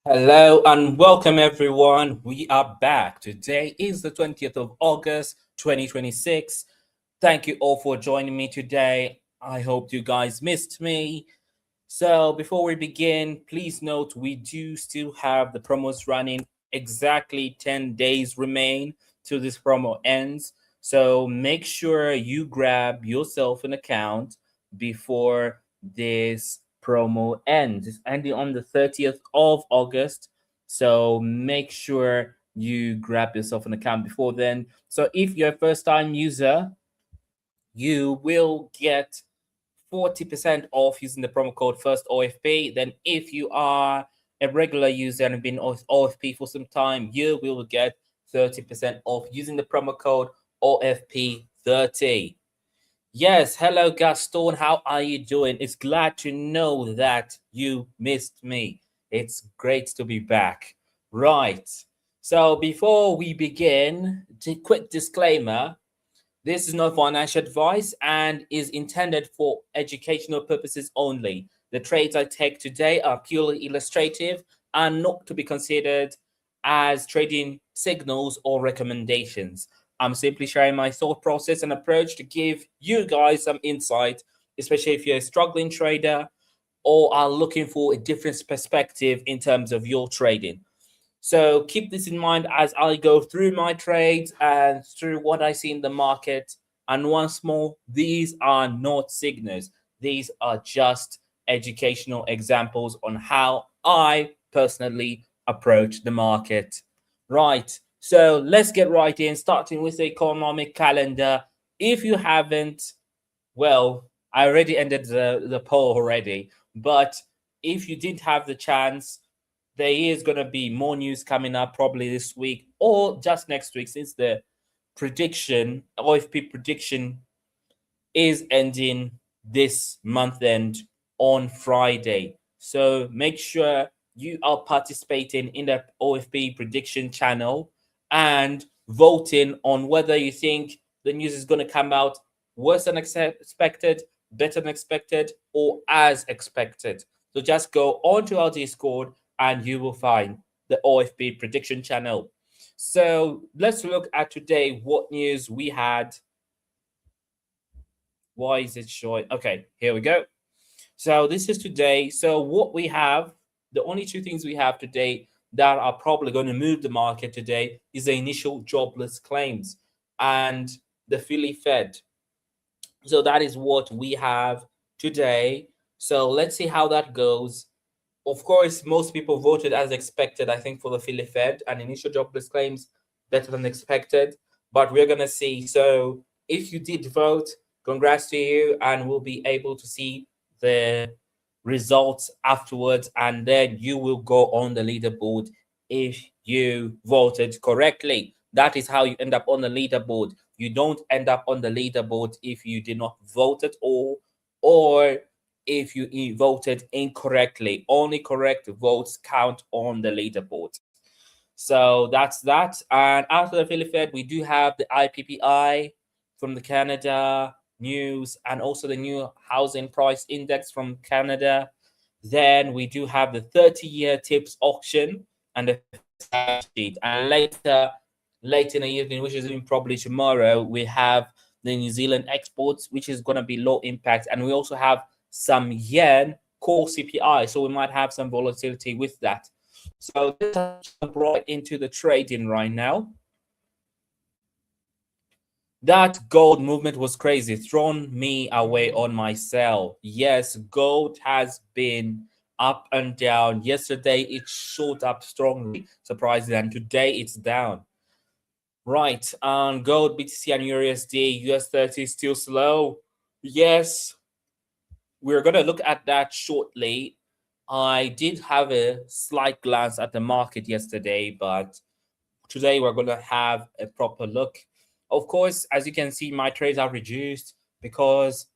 Hello and welcome everyone. We are back. Today is the 20th of August 2026. Thank you all for joining me today. I hope you guys missed me. So, before we begin, please note we do still have the promos running. Exactly 10 days remain till this promo ends. So, make sure you grab yourself an account before this promo ends. It's ending on the 30th of August. So, make sure you grab yourself an account before then. So, if you're a first time user, you will get 40% off using the promo code first OFP. Then if you are a regular user and have been OFP for some time, you will get 30% off using the promo code OFP30. Yes, hello Gaston, how are you doing? It's glad to know that you missed me. It's great to be back. Right. So before we begin, quick disclaimer, this is not financial advice and is intended for educational purposes only. The trades I take today are purely illustrative and not to be considered as trading signals or recommendations. I'm simply sharing my thought process and approach to give you guys some insight, especially if you're a struggling trader or are looking for a different perspective in terms of your trading. So keep this in mind as I go through my trades and through what I see in the market. And once more, these are not signals. These are just educational examples on how I personally approach the market. Right. So let's get right in, starting with the economic calendar. If you haven't, well, I already ended the poll already. But if you didn't have the chance, there is going to be more news coming up probably this week or just next week, since the OFP prediction is ending this month end on Friday. So make sure you are participating in the OFP prediction channel and voting on whether you think the news is going to come out worse than expected, better than expected, or as expected. So just go onto our Discord and you will find the OFP prediction channel. So let's look at today what news we had. Why is it showing? Okay, here we go. So this is today. So what we have, the only two things we have today that are probably going to move the market today is the initial jobless claims and the Philly Fed. So that is what we have today. So let's see how that goes. Of course, most people voted as expected, I think, for the Philly Fed and initial jobless claims better than expected. But we're going to see. So if you did vote, congrats to you, and we'll be able to see the results afterwards. And then you will go on the leaderboard if you voted correctly. That is how you end up on the leaderboard. You don't end up on the leaderboard if you did not vote at all, or if you voted incorrectly. Only correct votes count on the leaderboard. So that's that. And after the Philly Fed, we do have the IPPI from the Canada news and also the new housing price index from Canada. Then we do have the 30-year tips auction and the sheet. And later in the evening, which is probably tomorrow, we have the New Zealand exports, which is going to be low impact. And we also have some yen core CPI. So we might have some volatility with that. So let's jump right into the trading right now. That gold movement was crazy, thrown me away on my sell. Yes, gold has been up and down. Yesterday it shot up strongly, surprisingly, and today it's down. Right, gold, BTC, and USD, US30 still slow. Yes, we're going to look at that shortly. I did have a slight glance at the market yesterday, but today we're going to have a proper look. Of course, as you can see, my trades are reduced because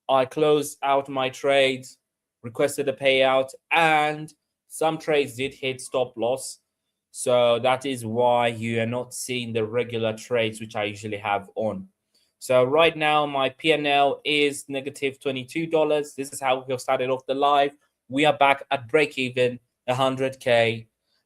I closed out my trades, requested a payout, and some trades did hit stop loss. So that is why you are not seeing the regular trades which I usually have on. So right now my P&L is negative $22. This is how we started off the live. We are back at break even, 100K.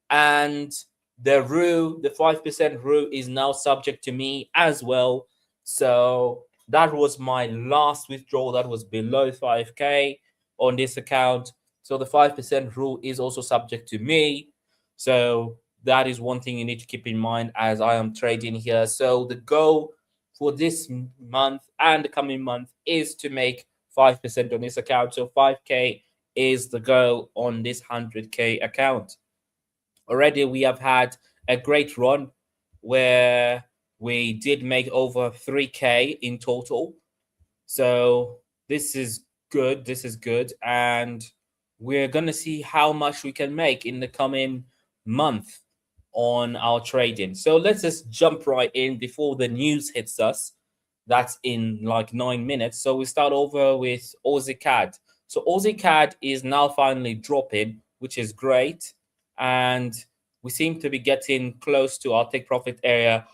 And the rule, the 5% rule is now subject to me as well. So that was my last withdrawal that was below 5K on this account. So the 5% rule is also subject to me. So that is one thing you need to keep in mind as I am trading here. So the goal for this month and the coming month is to make 5% on this account. So 5K is the goal on this 100K account. Already we have had a great run where we did make over 3K in total. So this is good. This is good. And we're going to see how much we can make in the coming month on our trading. So let's just jump right in before the news hits us. That's in like 9 minutes. So we start over with Aussie CAD. So Aussie CAD is now finally dropping, which is great. And we seem to be getting close to our take profit area,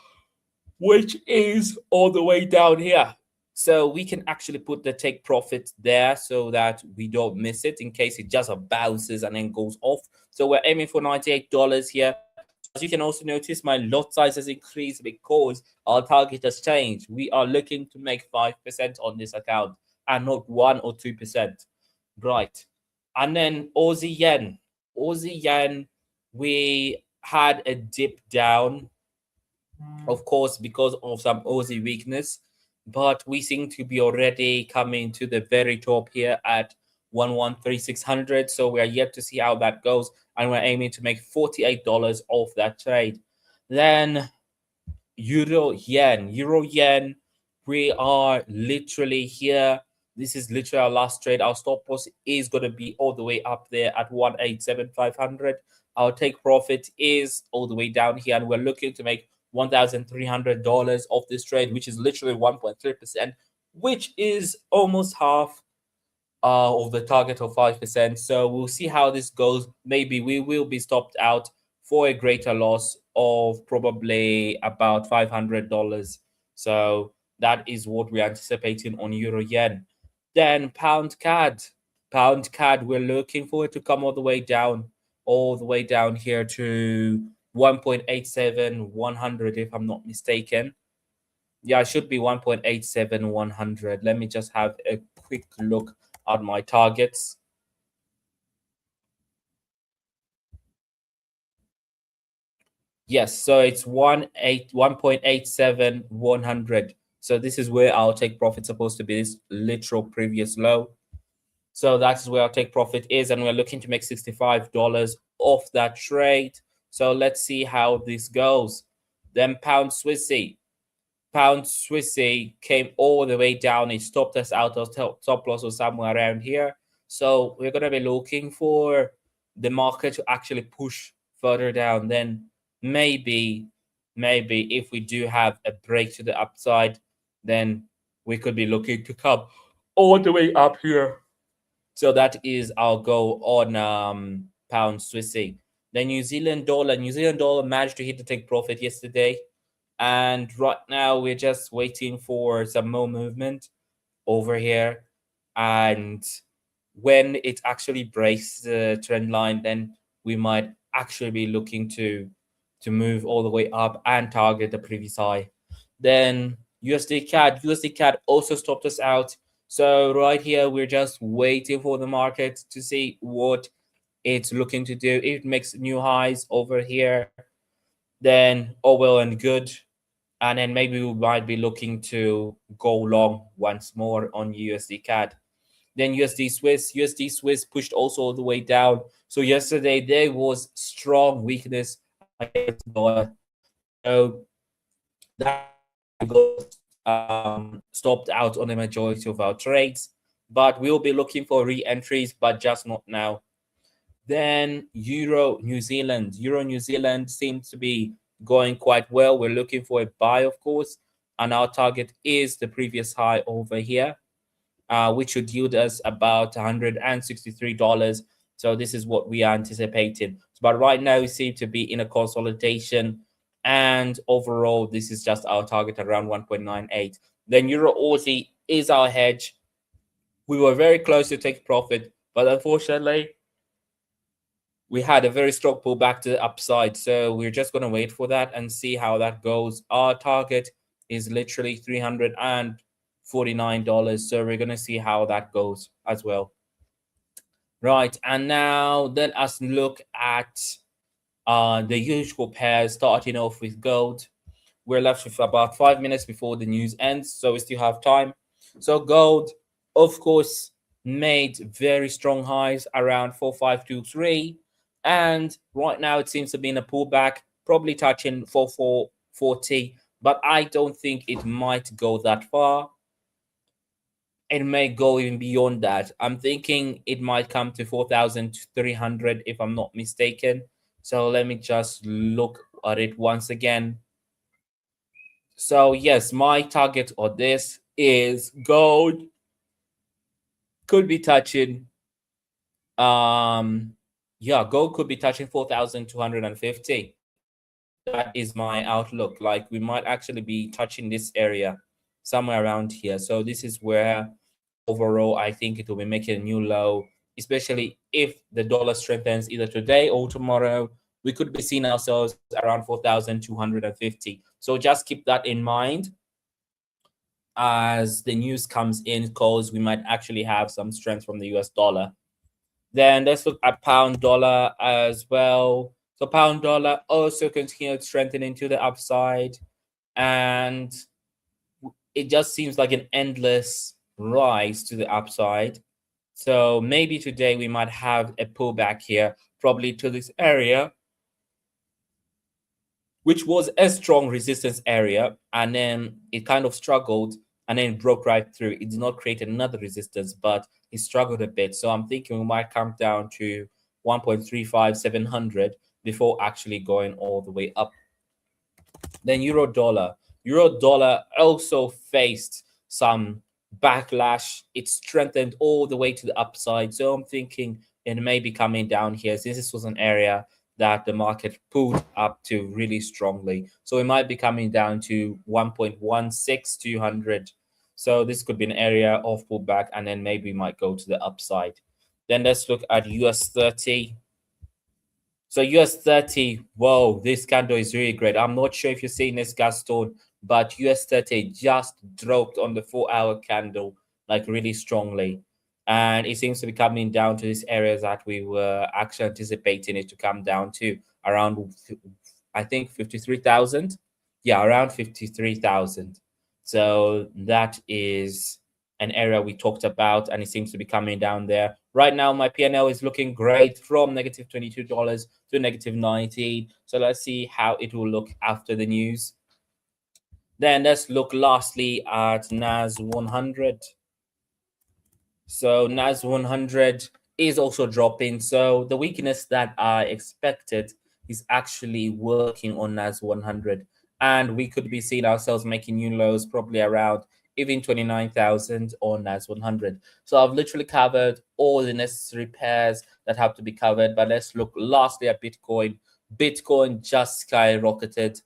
which is all the way down here. So we can actually put the take profit there so that we don't miss it in case it just bounces and then goes off. So we're aiming for $98 here. So as you can also notice, my lot size has increased because our target has changed. We are looking to make 5% on this account and not 1 or 2%. Right. And then Aussie Yen. Aussie Yen, we had a dip down, of course, because of some Aussie weakness. But we seem to be already coming to the very top here at 113,600. So we are yet to see how that goes. And we're aiming to make $48 off that trade. Then Euro Yen. Euro Yen, we are literally here. This is literally our last trade. Our stop loss is going to be all the way up there at 187,500. Our take profit is all the way down here, and we're looking to make $1,300 off this trade, which is literally 1.3%, which is almost half of the target of 5%. So we'll see how this goes. Maybe we will be stopped out for a greater loss of probably about $500. So that is what we're anticipating on Euro Yen. Then Pound CAD. Pound CAD, we're looking for it to come all the way down here to 1.87 100, if I'm not mistaken. Yeah, it should be 1.87 100. Let me just have a quick look at my targets. Yes, so it's 1.87 100. So this is where our take profit supposed to be, this literal previous low. So that's where our take profit is, and we're looking to make $65 off that trade. So let's see how this goes. Then Pound Swissy. Pound Swissy came all the way down. It stopped us out of top loss or somewhere around here. So we're going to be looking for the market to actually push further down. Then maybe if we do have a break to the upside, then we could be looking to come all the way up here. So that is our goal on Pound Swissy. The New Zealand dollar. New Zealand dollar managed to hit the take profit yesterday. And right now we're just waiting for some more movement over here. And when it actually breaks the trend line, then we might actually be looking to move all the way up and target the previous high. Then USD CAD also stopped us out. So right here, we're just waiting for the market to see what it's looking to do. If it makes new highs over here, then all well and good. And then maybe we might be looking to go long once more on USD CAD. Then USD Swiss pushed also all the way down. So yesterday there was strong weakness against the dollar. So that got stopped out on the majority of our trades. But we'll be looking for re-entries, but just not now. Then Euro New Zealand. Euro New Zealand seems to be going quite well. We're looking for a buy, of course, and our target is the previous high over here, which should yield us about $163. So this is what we are anticipating. But right now, we seem to be in a consolidation, and overall, this is just our target around 1.98. Then Euro Aussie is our hedge. We were very close to take profit, but unfortunately, We had a very strong pullback to the upside. So we're just going to wait for that and see how that goes. Our target is literally $349. So we're going to see how that goes as well. Right. And now let us look at the usual pairs, starting off with gold. We're left with about 5 minutes before the news ends, so we still have time. So gold, of course, made very strong highs around 4523, and right now it seems to be in a pullback, probably touching 4440, but I don't think it might go that far. It may go even beyond that. I'm thinking it might come to 4,300 if I'm not mistaken. So let me just look at it once again. So yes, my target on this is gold could be touching yeah, gold could be touching 4,250. That is my outlook. Like we might actually be touching this area somewhere around here. So this is where overall I think it will be making a new low, especially if the dollar strengthens either today or tomorrow. We could be seeing ourselves around 4,250. So just keep that in mind as the news comes in, because we might actually have some strength from the US dollar. Then let's look at pound dollar as well. So pound dollar also continued strengthening to the upside, and it just seems like an endless rise to the upside. So maybe today we might have a pullback here, probably to this area, which was a strong resistance area, and then it kind of struggled and then broke right through. It did not create another resistance, but it struggled a bit. So I'm thinking we might come down to 1.35700 before actually going all the way up. Then euro dollar. Euro dollar also faced some backlash. It strengthened all the way to the upside. So I'm thinking it may be coming down here, since this was an area that the market pulled up to really strongly. So it might be coming down to 1.16200. So this could be an area of pullback, and then maybe might go to the upside. Then let's look at US 30. So US 30, whoa, this candle is really great. I'm not sure if you're seeing this, Gaston, but US 30 just dropped on the 4 hour candle like really strongly. And it seems to be coming down to these areas that we were actually anticipating it to come down to around, I think, 53,000. Yeah, around 53,000. So that is an area we talked about, and it seems to be coming down there. Right now, my PNL is looking great from negative $22 to negative 19. So let's see how it will look after the news. Then let's look lastly at NAS 100. So NAS 100 is also dropping. So the weakness that I expected is actually working on NAS 100. And we could be seeing ourselves making new lows probably around even 29,000 on NAS 100. So I've literally covered all the necessary pairs that have to be covered. But let's look lastly at Bitcoin. Bitcoin just skyrocketed,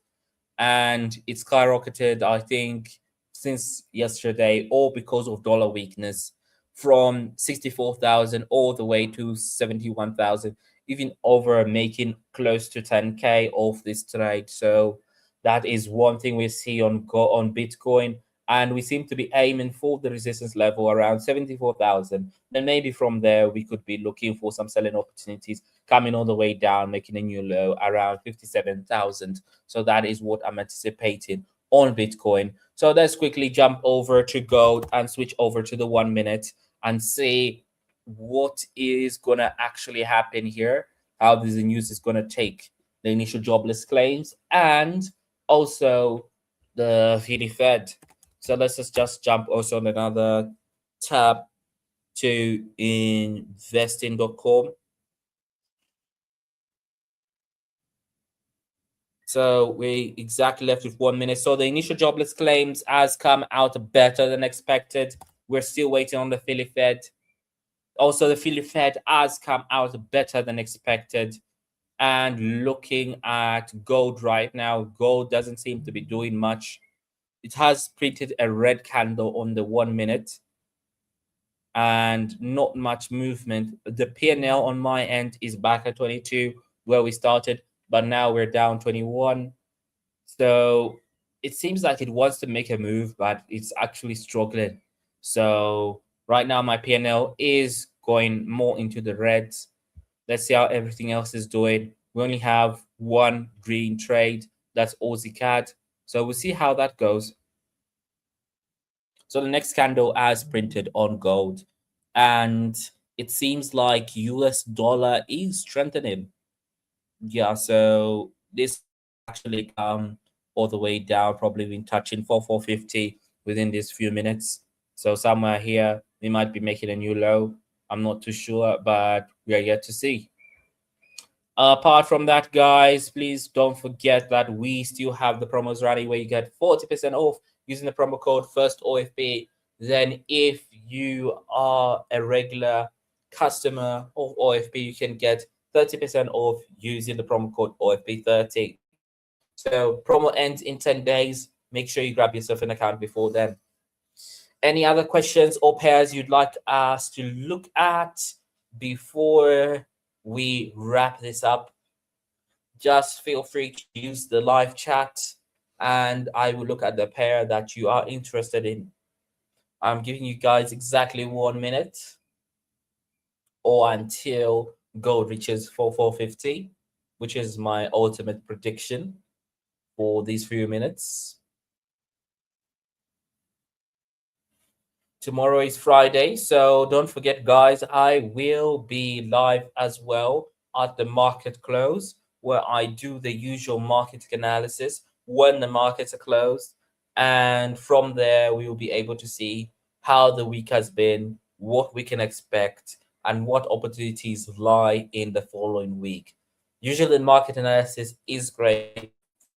and it skyrocketed, I think, since yesterday, all because of dollar weakness, from 64,000 all the way to 71,000, even over making close to 10K off this trade. So that is one thing we see on Bitcoin, and we seem to be aiming for the resistance level around 74,000. Then maybe from there we could be looking for some selling opportunities coming all the way down, making a new low around 57,000. So that is what I'm anticipating on Bitcoin. So let's quickly jump over to gold and switch over to the 1 minute and see what is gonna actually happen here, how this news is gonna take the initial jobless claims, and also the Philly Fed. So let's just jump also on another tab to investing.com. So we exactly left with 1 minute. So the initial jobless claims has come out better than expected. We're still waiting on the Philly Fed. Also, the Philly Fed has come out better than expected. And looking at gold right now, gold doesn't seem to be doing much. It has printed a red candle on the 1 minute. and not much movement. The P&L on my end is back at 22 where we started, but now we're down 21. So it seems like it wants to make a move, but it's actually struggling. So right now my P&L is going more into the reds. Let's see how everything else is doing. We only have one green trade. That's Aussie CAD. So we'll see how that goes. So the next candle as printed on gold. And it seems like US dollar is strengthening. Yeah, so this could actually come all the way down, probably been touching 450 within these few minutes. So somewhere here, we might be making a new low. I'm not too sure, but we are yet to see. Apart from that, guys, please don't forget that we still have the promos running where you get 40% off using the promo code first OFP. Then, if you are a regular customer of OFP, you can get 30% off using the promo code OFP30. So, promo ends in 10 days. Make sure you grab yourself an account before then. Any other questions or pairs you'd like us to look at before we wrap this up? Just feel free to use the live chat and I will look at the pair that you are interested in. I'm giving you guys exactly 1 minute or until gold reaches 4450, which is my ultimate prediction for these few minutes. Tomorrow is Friday, so don't forget, guys, I will be live as well at the market close, where I do the usual market analysis when the markets are closed. And from there, we will be able to see how the week has been, what we can expect, and what opportunities lie in the following week. Usually, the market analysis is great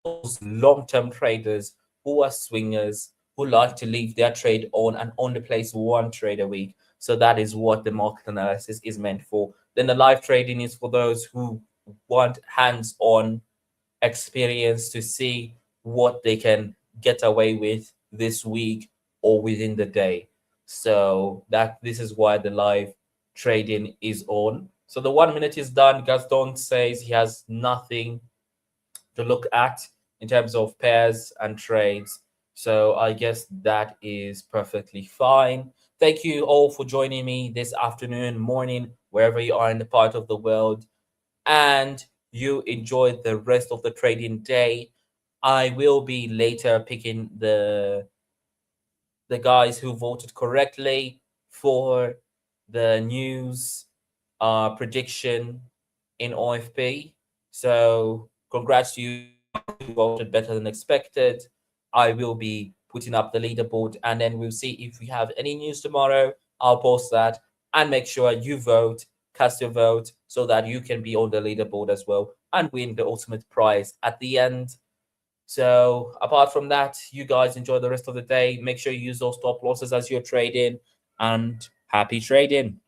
for those long term traders who are swingers who like to leave their trade on and only place one trade a week. So that is what the market analysis is meant for. Then the live trading is for those who want hands-on experience to see what they can get away with this week or within the day. So that this is why the live trading is on. So the 1 minute is done. Gaston says he has nothing to look at in terms of pairs and trades. So I guess that is perfectly fine. Thank you all for joining me this afternoon, morning, wherever you are in the part of the world, and you enjoy the rest of the trading day. I will be later picking the guys who voted correctly for the news prediction in OFP. So congrats to you guys who voted better than expected. I will be putting up the leaderboard and then we'll see if we have any news tomorrow. I'll post that and make sure you vote, cast your vote so that you can be on the leaderboard as well and win the ultimate prize at the end. So apart from that, you guys enjoy the rest of the day. Make sure you use those stop losses as you're trading and happy trading.